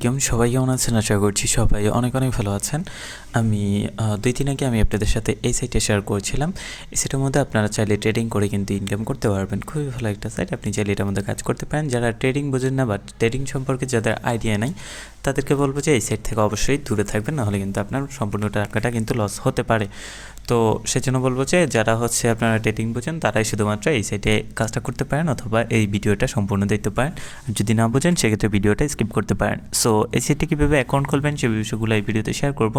আলাইকুম, সবাই কেমন আছেন? আশা করছি সবাই অনেক অনেক ভালো আছেন। আমি 2 দিন আগে আপনাদের সাথে এই সাইটে শেয়ার করেছিলাম। এই সাইটের মধ্যে আপনারা চাইলে ট্রেডিং করে কিন্তু ইনকাম করতে পারবেন। খুবই ভালো একটা সাইট, আপনি চাইলে এটার মধ্যে কাজ করতে পারেন। যারা ট্রেডিং বোঝেন না বা ট্রেডিং সম্পর্কে যাদের আইডিয়া নাই, তাদেরকে বলবো যে এই সাইট থেকে অবশ্যই দূরে থাকবেন, নাহলে কিন্তু আপনার সম্পূর্ণ টাকাটা কিন্তু লস হতে পারে। তো সেজন্য বলবো যে যারা আপনারা ট্রেডিং বোঝেন তারাই শুধুমাত্র এই সাইটে কাজটা করতে পারেন, অথবা এই ভিডিওটা সম্পূর্ণ দেখতে পারেন। যদি না বোঝেন সেক্ষেত্রে ভিডিওটা স্কিপ করতে পারেন। সো এই সাইটে কীভাবে অ্যাকাউন্ট খুলবেন সে বিষয়গুলো এই ভিডিওতে শেয়ার করব,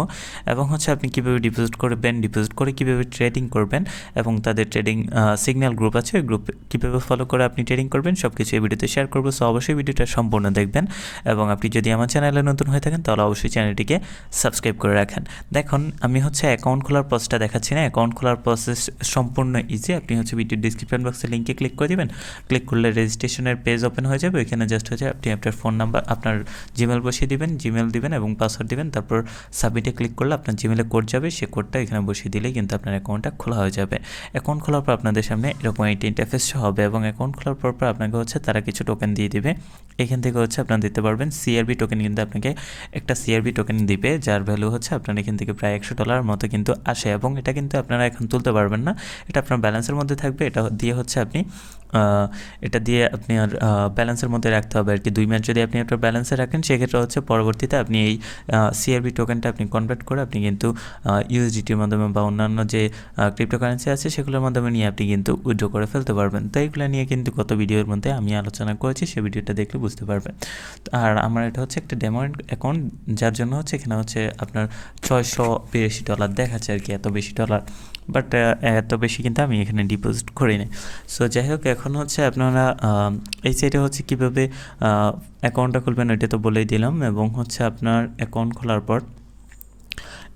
এবং আপনি কীভাবে ডিপোজিট করবেন, ডিপোজিট করে কীভাবে ট্রেডিং করবেন, এবং তাদের ট্রেডিং সিগন্যাল গ্রুপ আছে, ওই গ্রুপ কীভাবে ফলো করে আপনি ট্রেডিং করবেন সব কিছু এই ভিডিওতে শেয়ার করবো। সো অবশ্যই ভিডিওটা সম্পূর্ণ দেখবেন, এবং আপনি যদি আমার চ্যানেলে নতুন হয়ে থাকেন তাহলে অবশ্যই চ্যানেলটিকে সাবস্ক্রাইব করে রাখেন। দেখুন, আমি অ্যাকাউন্ট খোলার প্রসেসটা দেখাচ্ছি না। অ্যাকাউন্ট খোলার প্রসেস সম্পূর্ণ ইজি। আপনি ভিডিও ডিসক্রিপশন বক্সে লিঙ্কে ক্লিক করে দিবেন। ক্লিক করলে রেজিস্ট্রেশনের পেজ ওপেন হয়ে যাবে। ওইখানে জাস্ট আপনি আপনার ফোন নাম্বার, আপনার জিমেল বসিয়ে দিবেন, জিমেল দিবেন এবং পাসওয়ার্ড দিবেন। তারপর সাবমিটে ক্লিক করলে আপনার জিমেলে কোড যাবে, সেই কোডটা এখানে বসিয়ে দিলেই কিন্তু আপনার অ্যাকাউন্টটা খোলা হয়ে যাবে। অ্যাকাউন্ট খোলার পর আপনাদের সামনে এরকম একটা ইন্টারফেস হবে, এবং অ্যাকাউন্ট খোলার পর আপনাকে তারা কিছু টোকেন দিয়ে দিবে। এখান থেকে আপনারা দিতে পারবেন সিআরবি টোকেন, কিন্তু আপনাকে একটা সিআরবি টোকেন দিবে, যার ভ্যালু আপনার এখান থেকে প্রায় $100 মতো কিন্তু আসে, এবং এটা কিন্তু আপনারা এখন তুলতে পারবেন না। এটা আপনার ব্যালেন্সের মধ্যে থাকবে। এটা দিয়ে আপনি আর ব্যালেন্সের মধ্যে রাখতে হবে আর কি। 2 মাস যদি আপনি আপনার ব্যালেন্সে রাখেন, সেক্ষেত্রে পরবর্তীতে আপনি এই সিআরবি টোকেনটা আপনি কনভার্ট করে আপনি কিন্তু ইউএসডিটির মাধ্যমে বা অন্যান্য যে ক্রিপ্টোকারেন্সি আছে সেগুলোর মাধ্যমে নিয়ে আপনি কিন্তু উইথড্র করে ফেলতে পারবেন। তো এইগুলো নিয়ে কিন্তু গত ভিডিওর মধ্যে আমি আলোচনা করেছি, সেই ভিডিওটা দেখলে বুঝতে পারবেন। আর আমার এটা একটা ডেমো অ্যাকাউন্ট, যার জন্য এখানে আপনার $682 দেখাচ্ছে আর কি, এত বেশি ডলার, বাট এত বেশি কিন্তু আমি এখানে ডিপোজিট করি না। সো যাই হোক, এখন আপনারা এই সাইটে কীভাবে অ্যাকাউন্টটা খুলবেন ওইটা তো বলেই দিলাম, এবং আপনার অ্যাকাউন্ট খোলার পর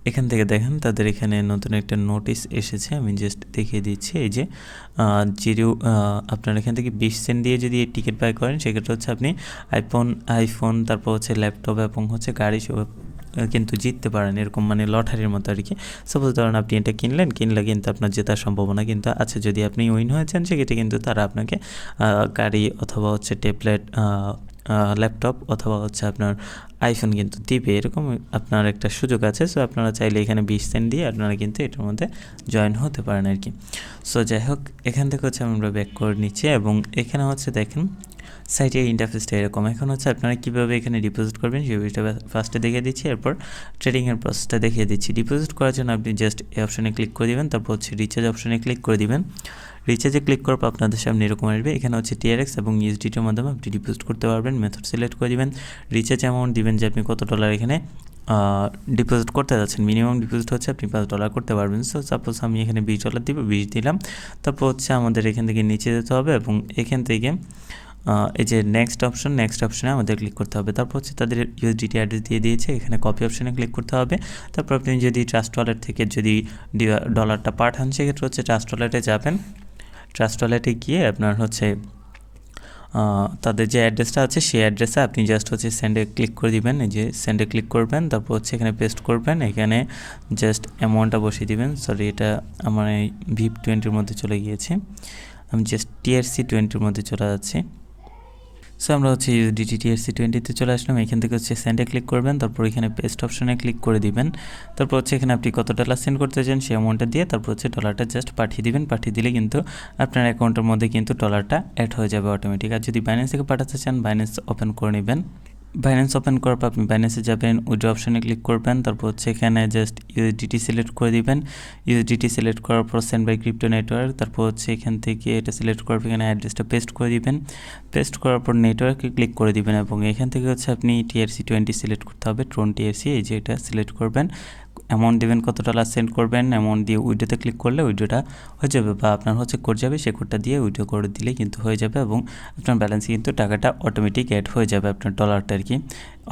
এখান থেকে দেখেন তাদের এখানে নতুন একটা নোটিশ এসেছে। আমি জাস্ট দেখিয়ে দিচ্ছি। এই যে আপনার এখান থেকে 20 সেন্ট দিয়ে যদি টিকিট বাই করেন, সেক্ষেত্রে আপনি আইফোন তারপর ল্যাপটপ এবং গাড়ি কিন্তু জিততে পারেন, এরকম লটারির মতো আর কি। সাপোজ ধরেন আপনি এটা কিনলে কিন্তু আপনার জেতার সম্ভাবনা কিন্তু আছে। যদি আপনি উইন হয়েছেন সেক্ষেত্রে কিন্তু তারা আপনাকে গাড়ি অথবা ট্যাবলেট, ল্যাপটপ অথবা আপনার আইফোন কিন্তু দিবে, এরকম আপনার একটা সুযোগ আছে। সো আপনারা চাইলে এখানে 20 সেন্ট দিয়ে আপনারা কিন্তু এটার মধ্যে জয়েন হতে পারেন আর কি। সো যাই হোক, এখান থেকে আমরা ব্যাক করে নিচ্ছি, এবং এখানে দেখেন সাইটের ইন্টারফেসটা এরকম। এখন আপনারা কীভাবে এখানে ডিপোজিট করবেন সেই বিষয়টা ফার্স্টে দেখিয়ে দিচ্ছি, এরপর ট্রেডিংয়ের প্রসেসটা দেখিয়ে দিচ্ছি। ডিপোজিট করার জন্য আপনি জাস্ট এই অপশনে ক্লিক করে দিবেন, তারপর রিচার্জ অপশনে ক্লিক করে দিবেন। রিচার্জে ক্লিক করার পর আপনাদের সামনে এরকম আসবে। এখানে টিআরএক্স এবং ইউএসডিটির মাধ্যমে আপনি ডিপোজিট করতে পারবেন। মেথড সিলেক্ট করে দিবেন, রিচার্জ অ্যামাউন্ট দিবেন যে আপনি কত ডলার এখানে ডিপোজিট করতে যাচ্ছেন। মিনিমাম ডিপোজিট আপনি $5 করতে পারবেন। সো সাপোজ আমি এখানে $20 দিব, 20 দিলাম। তারপর আমাদের এখান থেকে নিচে যেতে হবে, এবং এখান থেকে এই যে নেক্সট অপশনে আমাদের ক্লিক করতে হবে। তারপর তাদের ইউএসডিটি অ্যাড্রেস দিয়ে দিয়েছে, এখানে কপি অপশনে ক্লিক করতে হবে। তারপর আপনি যদি ট্রাস্ট ওয়ালেট থেকে যদি ডলারটা পাঠান, সেক্ষেত্রে ট্রাস্ট ওয়ালেটে যাবেন। ট্রাস্ট ওয়ালেটে গিয়ে আপনার তাদের যে অ্যাড্রেসটা আছে সেই অ্যাড্রেসে আপনি জাস্ট সেন্ডে ক্লিক করে দিবেন। এই যে সেন্ডে ক্লিক করবেন, তারপর এখানে পেস্ট করবেন, এখানে জাস্ট অ্যামাউন্টটা বসিয়ে দিবেন। সরি, এটা আমার এই VIP20 মধ্যে চলে গিয়েছে, আমি জাস্ট TRC20 মধ্যে চলে যাচ্ছি। সো আমরা ইউএসডিটি TRC20 চলে আসলাম। এখান থেকে সেন্ডে ক্লিক করবেন, তারপর এখানে পেস্ট অপশনে ক্লিক করে দিবেন। তারপর এখানে আপনি কত ডলার সেন্ড করতে চান সেই অ্যামাউন্টটা দিয়ে তারপর ডলারটা জাস্ট পাঠিয়ে দিবেন। পাঠিয়ে দিলে কিন্তু আপনার অ্যাকাউন্টের মধ্যে কিন্তু ডলারটা অ্যাড হয়ে যাবে অটোমেটিক। আর যদি বাইন্যান্স থেকে পাঠাতে চান, বাইন্যান্স ওপেন করে নেবেন। বাইন্যান্স ওপেন করার পর আপনি বাইন্যান্সে যাবেন, উইথড্র অপশনে ক্লিক করবেন, তারপর এখানে জাস্ট ইউএসডিটি সিলেক্ট করে দিবেন। ইউএসডিটি সিলেক্ট করার পর সেন্ড বাই ক্রিপ্টো নেটওয়ার্ক, তারপর এখান থেকে এটা সিলেক্ট করার পর এখানে অ্যাড্রেসটা পেস্ট করে দিবেন। পেস্ট করার পর নেটওয়ার্কে ক্লিক করে দিবেন, এবং এখান থেকে আপনি TRC20 সিলেক্ট করতে হবে, ট্রন TRC, এই যে এটা সিলেক্ট করবেন। অ্যামাউন্ট দেবেন, কত ডলার সেন্ড করবেন, অ্যামাউন্ট দিয়ে উইড্রোতে ক্লিক করলে উইড্রোটা হয়ে যাবে, বা আপনার কোড যাবে, সেই কোডটা দিয়ে উইড্রো করে দিলে কিন্তু হয়ে যাবে, এবং আপনার ব্যালেন্সে কিন্তু টাকাটা অটোমেটিক অ্যাড হয়ে যাবে, আপনার ডলারটা আর কি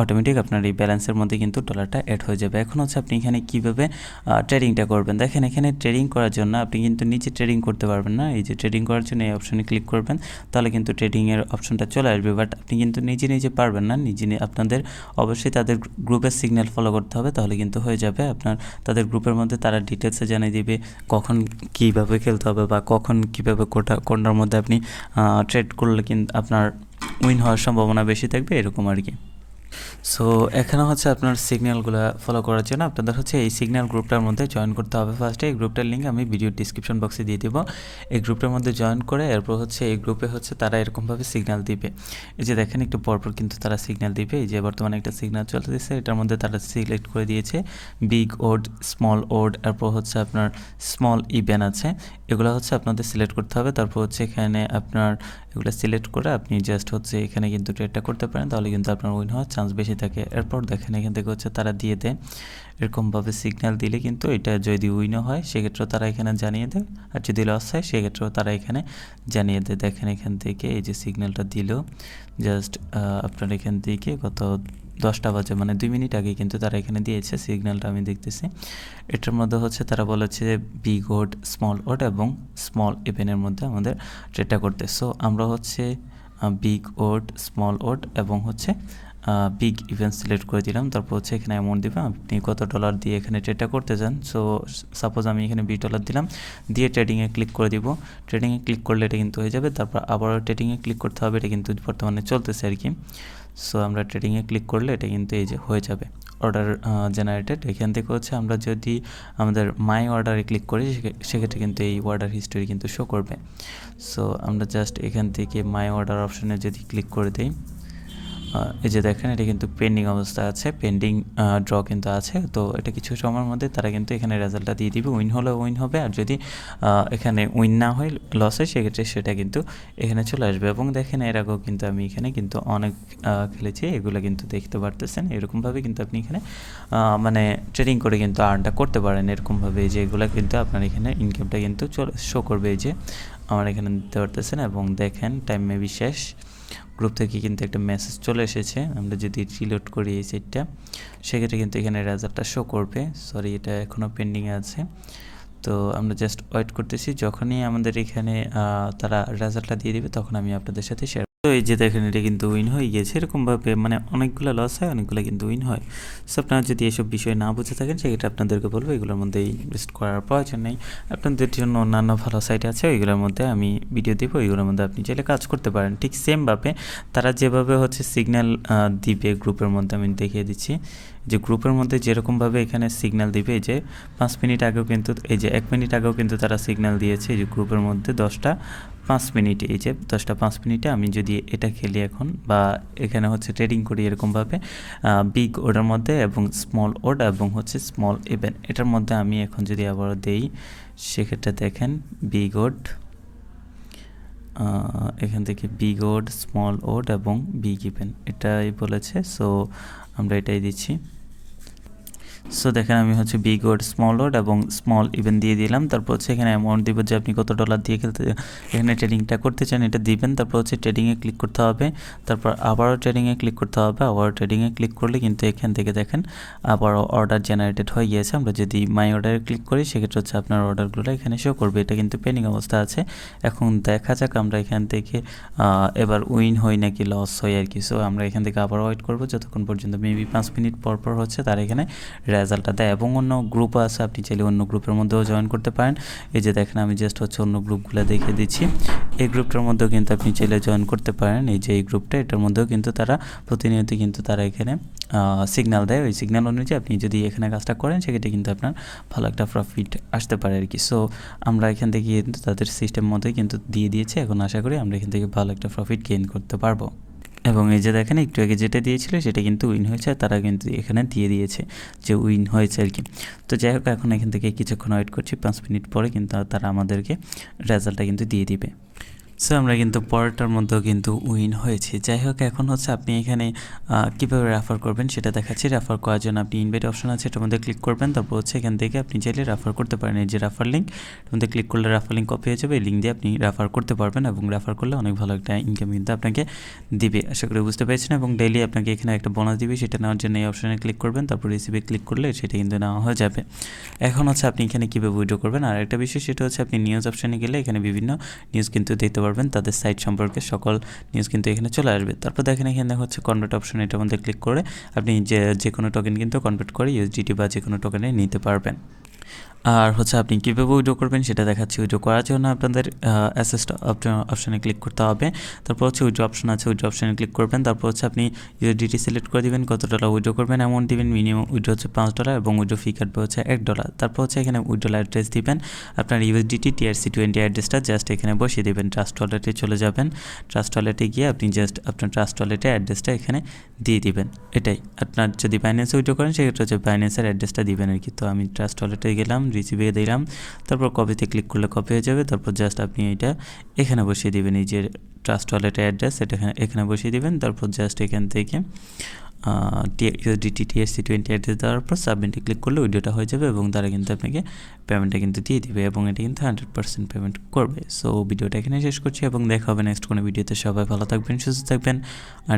অটোমেটিক আপনার এই ব্যালেন্সের মধ্যে কিন্তু ডলারটা অ্যাড হয়ে যাবে। এখন আপনি এখানে কীভাবে ট্রেডিংটা করবেন দেখেন। এখানে ট্রেডিং করার জন্য আপনি কিন্তু নিচে ট্রেডিং করতে পারবেন না। এই যে ট্রেডিং করার জন্য এই অপশনে ক্লিক করবেন, তাহলে কিন্তু ট্রেডিংয়ের অপশনটা চলে আসবে, বাট আপনি কিন্তু নিজে পারবেন না। আপনাদের অবশ্যই তাদের গ্রুপের সিগন্যাল ফলো করতে হবে, তাহলে কিন্তু হয়ে যাবে। আপনার তাদের গ্রুপের মধ্যে তারা ডিটেলসে জানিয়ে দিবে কখন কীভাবে খেলতে হবে, বা কখন কীভাবে কোনটার মধ্যে আপনি ট্রেড করলে কিন্তু আপনার উইন হওয়ার সম্ভাবনা বেশি থাকবে, এরকম আর কি। সো এখানে হচ্ছে আপনার সিগন্যালগুলো ফলো করার জন্য আপনাদের হচ্ছে এই সিগন্যাল গ্রুপটার মধ্যে জয়েন করতে হবে। ফার্স্টে এই গ্রুপটার লিঙ্ক আমি ভিডিও ডিসক্রিপশন বক্সে দিয়ে দেবো। এই গ্রুপটার মধ্যে জয়েন করে এরপর হচ্ছে এই গ্রুপে হচ্ছে তারা এরকমভাবে সিগন্যাল দিবে। এই যে দেখেন একটু পরপর কিন্তু তারা সিগন্যাল দিবে। এই যে বর্তমানে একটা সিগন্যাল চলতেছে, এটার মধ্যে তারা সিলেক্ট করে দিয়েছে বিগ ওড, স্মল ওড, এরপর হচ্ছে আপনার স্মল ইভেন আছে। এগুলো হচ্ছে আপনাদের সিলেক্ট করতে হবে। তারপর হচ্ছে এখানে আপনার এগুলো সিলেক্ট করে আপনি জাস্ট হচ্ছে এখানে কিন্তু ট্রেডটা করতে পারেন, তাহলে কিন্তু আপনার উইন হওয়ার চান্স বেশি থাকে। এরপর দেখেন এখান থেকে হচ্ছে তারা দিয়ে দেয় এরকমভাবে সিগন্যাল দিলে কিন্তু এটা যদি উইনও হয় সেক্ষেত্রেও তারা এখানে জানিয়ে দেয়, আর যদি লস হয় সেক্ষেত্রেও তারা এখানে জানিয়ে দেয়। দেখেন এখান থেকে এই যে সিগন্যালটা দিল জাস্ট আপনার এখান থেকে কত 10টা বাজে মানে 2 মিনিট আগে কিন্তু তারা এখানে দিয়েছে সিগন্যালটা, আমি দেখতেছি। এটার মধ্যে হচ্ছে তারা বলেছে বিগ ওড, স্মল ওড এবং স্মল ইভেনের মধ্যে আমাদের ট্রেডটা করতে। সো আমরা হচ্ছে বিগ ওড, স্মল ওড এবং হচ্ছে বিগ ইভেন্ট সিলেক্ট করে দিলাম। তারপর হচ্ছে এখানে অ্যামাউন্ট দিবেন, আপনি কত ডলার দিয়ে এখানে ট্রেডটা করতে চান। সো সাপোজ আমি এখানে $20 দিলাম, দিয়ে ট্রেডিংয়ে ক্লিক করে দিব। ট্রেডিংয়ে ক্লিক করলে এটা কিন্তু হয়ে যাবে। তারপর আবারও ট্রেডিংয়ে ক্লিক করতে হবে, এটা কিন্তু বর্তমানে চলতেছে আর কি। সো আমরা ট্রেডিংয়ে ক্লিক করলে এটা কিন্তু এই যে হয়ে যাবে অর্ডার জেনারেটেড। এখান থেকে হচ্ছে আমরা যদি আমাদের মাই অর্ডারে ক্লিক করি সেক্ষেত্রে কিন্তু এই অর্ডার হিস্টোরি কিন্তু শো করবে। সো আমরা জাস্ট এখান থেকে মাই অর্ডার অপশানে যদি ক্লিক করে দিই, এই যে দেখেন এটা কিন্তু পেন্ডিং অবস্থা আছে, পেন্ডিং ড্র কিন্তু আছে। তো এটা কিছু সময়ের মধ্যে তারা কিন্তু এখানে রেজাল্টটা দিয়ে দিবে। উইন হলে উইন হবে, আর যদি এখানে উইন না হয় লস হয় সেক্ষেত্রে সেটা কিন্তু এখানে চলে আসবে। এবং দেখেন এর আগেও কিন্তু আমি এখানে কিন্তু অনেক খেলেছি, এগুলো কিন্তু দেখতে পারতেছেন। এরকমভাবে কিন্তু আপনি এখানে মানে ট্রেডিং করে কিন্তু আর্নটা করতে পারেন এরকমভাবে, যে এগুলো কিন্তু আপনার এখানে ইনকামটা কিন্তু শো করবে। এই যে আমার এখানে দিতে পারতেছেন এবং দেখেন টাইম মেবি শেষ। গ্রুপ থেকে কিন্তু একটা মেসেজ চলে এসেছে, আমরা যদি রিলোড করি এই সাইটটা সেক্ষেত্রে কিন্তু এখানে রেজাল্টটা শো করবে। সরি, এটা এখনও পেন্ডিংয়ে আছে। তো আমরা জাস্ট ওয়েট করতেছি, যখনই আমাদের এখানে তারা রেজাল্টটা দিয়ে দিবে তখন আমি আপনাদের সাথে শেয়ার। তো এই যে দেখেন এটা কিন্তু উইন হয়ে গিয়েছে। এরকমভাবে মানে অনেকগুলো লস হয়, অনেকগুলো কিন্তু উইন হয়। সো আপনারা যদি এসব বিষয় না বুঝে থাকেন সেক্ষেত্রে আপনাদেরকে বলবো এগুলোর মধ্যে ইনভেস্ট করার প্রয়োজন নেই। আপনাদের জন্য অন্যান্য ভালো সাইট আছে, ওইগুলোর মধ্যে আমি ভিডিও দেবো, ওইগুলোর মধ্যে আপনি চাইলে কাজ করতে পারেন। ঠিক সেমভাবে তারা যেভাবে হচ্ছে সিগন্যাল দিবে গ্রুপের মধ্যে, আমি দেখিয়ে দিচ্ছি যে গ্রুপের মধ্যে যেরকমভাবে এখানে সিগন্যাল দিবে, এই যে 5 মিনিট আগেও কিন্তু, এই যে 1 মিনিট আগেও কিন্তু তারা সিগন্যাল দিয়েছে। এই যে গ্রুপের মধ্যে 10টা 5 মিনিটে, এই যে 10টা 5 মিনিটে আমি যদি এটা খেলি এখন বা এখানে হচ্ছে ট্রেডিং করি এরকমভাবে বিগ ওডের মধ্যে এবং স্মল ওড এবং হচ্ছে স্মল ইভেন, এটার মধ্যে আমি এখন যদি আবারও দেই সেক্ষেত্রে দেখেন বিগ ওড, এখান থেকে বিগ ওড, স্মল ওড এবং বিগ ইভেন এটাই বলেছে। সো আমরা এটাই দিচ্ছি। সো দেখেন আমি হচ্ছে বিগ ওড, স্মল ওড এবং স্মল ইভেন দিয়ে দিলাম। তারপর হচ্ছে এখানে অ্যামাউন্ট দিব যে আপনি কত ডলার দিয়ে খেলতে এখানে ট্রেডিংটা করতে চান এটা দিবেন। তারপর হচ্ছে ট্রেডিংয়ে ক্লিক করতে হবে, তারপর আবারও ট্রেডিংয়ে ক্লিক করতে হবে। আবারও ট্রেডিংয়ে ক্লিক করলে কিন্তু এখান থেকে দেখেন আবারও অর্ডার জেনারেটেড হয়ে গিয়েছে। আমরা যদি মাই অর্ডারে ক্লিক করি সেক্ষেত্রে হচ্ছে আপনার অর্ডারগুলো এখানে শো করবে। এটা কিন্তু পেন্ডিং অবস্থা আছে। এখন দেখা যাক আমরা এখান থেকে এবার উইন হই নাকি লস হয় আর কি। সো আমরা এখান থেকে আবার ওয়েট করবো যতক্ষণ পর্যন্ত মেবি 5 মিনিট পর পর হচ্ছে তার এখানে রেজাল্টটা দেয়। এবং অন্য গ্রুপও আছে, আপনি চাইলে অন্য গ্রুপের মধ্যেও জয়েন করতে পারেন। এই যে দেখেন আমি জাস্ট হচ্ছে অন্য গ্রুপগুলো দেখিয়ে দিচ্ছি। এই গ্রুপটার মধ্যেও কিন্তু আপনি চাইলে জয়েন করতে পারেন। এই যে এই গ্রুপটা, এটার মধ্যেও কিন্তু তারা প্রতিনিয়ত কিন্তু তারা এখানে সিগন্যাল দেয়। ওই সিগন্যাল অনুযায়ী আপনি যদি এখানে কাজটা করেন সেক্ষেত্রে কিন্তু আপনার ভালো একটা প্রফিট আসতে পারে আর কি। সো আমরা এখান থেকে কিন্তু তাদের সিস্টেম মতোই কিন্তু দিয়ে দিয়েছে। এখন আশা করি আমরা এখান থেকে ভালো একটা প্রফিট গেইন করতে পারবো। এবং এই যে দেখেন একটু আগে যেটা দিয়েছিল সেটা কিন্তু উইন হয়েছে, তারা কিন্তু এখানে দিয়ে দিয়েছে যে উইন হয়েছে আর কি। তো যাই হোক এখন এখান থেকে কিছুক্ষণ ওয়েট করছি, 5 মিনিট পরে কিন্তু তারা আমাদেরকে রেজাল্টটা কিন্তু দিয়ে দিবে। সো আমরা কিন্তু পরেরটার মধ্যেও কিন্তু উইন হয়েছে। যাই হোক এখন হচ্ছে আপনি এখানে কীভাবে রেফার করবেন সেটা দেখাচ্ছি। রেফার করার জন্য আপনি ইনভাইট অপশন আছে, এটার মধ্যে ক্লিক করবেন। তারপর হচ্ছে এখান থেকে আপনি চাইলে রেফার করতে পারেন। এই যে রেফার লিঙ্ক, এর মধ্যে ক্লিক করলে রেফার লিঙ্ক কপি হয়ে যাবে। এই লিঙ্ক দিয়ে আপনি রেফার করতে পারবেন এবং রেফার করলে অনেক ভালো একটা ইনকাম কিন্তু আপনাকে দিবে। আশা করি বুঝতে পেরেছেন। এবং ডেইলি আপনাকে এখানে একটা বোনাস দিবে, সেটা নেওয়ার জন্য এই অপশানে ক্লিক করবেন। তারপর রিসিভে ক্লিক করলে সেটা কিন্তু নেওয়া হয়ে যাবে। এখন হচ্ছে আপনি এখানে কীভাবে উইথড্র করবেন আর একটা বিষয় সেটা হচ্ছে আপনি নিউজ অপশানে গেলে এখানে বিভিন্ন নিউজ কিন্তু দেখতে পারবেন, তাদের সাইট সম্পর্কে সকল নিউজ কিন্তু এখানে চলে আসবে। তারপর দেখেন এখানে হচ্ছে কনভার্ট অপশন, এটার মধ্যে ক্লিক করে আপনি যে কোনো টোকেন কিন্তু কনভার্ট করে ইউএসডিটি বা যে কোনো টোকেনে নিতে পারবেন। আর হচ্ছে আপনি কীভাবে উইথড্র করবেন সেটা দেখাচ্ছি। উইথড্র করার জন্য আপনাদের অ্যাসেসড অপশানে ক্লিক করতে হবে। তারপর হচ্ছে উইথড্র অপশন আছে, উইথড্র অপশানে ক্লিক করবেন। তারপর হচ্ছে আপনি ইউএসডিটি সিলেক্ট করে দিবেন, কত ডলার উইথড্র করবেন, অ্যামাউন্ট দিবেন। মিনিমাম উইথড্র হচ্ছে $5 এবং উইথড্র ফি কাটবে হচ্ছে $1। তারপর হচ্ছে এখানে উইথড্র অ্যাড্রেস দিবেন, আপনার ইউএসডিটি TRC20 অ্যাড্রেসটা জাস্ট এখানে বসিয়ে দেবেন। ট্রাস্ট ওয়ালেটে চলে যাবেন, ট্রাস্ট ওয়ালেটে গিয়ে আপনি জাস্ট আপনার ট্রাস্ট ওয়ালেটের অ্যাড্রেসটা এখানে দিয়ে দিবেন। এটাই আপনার যদি বাইন্যান্সে উইথড্র করেন সেক্ষেত্রে হচ্ছে বাইন্যান্সের অ্যাড্রেসটা দিবেন আর কি। তো আমি ট্রাস্ট ওয়ালেটে গেলাম, রিসিভে দিলাম, তারপর কপিতে ক্লিক করলে কপি হয়ে যাবে। তারপর জাস্ট আপনি এটা এখানে বসিয়ে দিবেন, এই যে ট্রাস্ট ওয়ালেটের অ্যাড্রেস এটা এখানে বসিয়ে দিবেন। তারপর জাস্ট এখান থেকে ইউএসডিটি TRC20 অ্যাড্রেস দেওয়ার পর সাবমিটে ক্লিক করলে উইথড্রটা হয়ে যাবে এবং তারা কিন্তু আপনাকে পেমেন্টটা কিন্তু দিয়ে দিবে এবং এটা কিন্তু 100% পেমেন্ট করবে। সো ভিডিওটা এখানে শেষ করছি এবং দেখা হবে নেক্সট কোনো ভিডিওতে। সবাই ভালো থাকবেন, সুস্থ থাকবেন।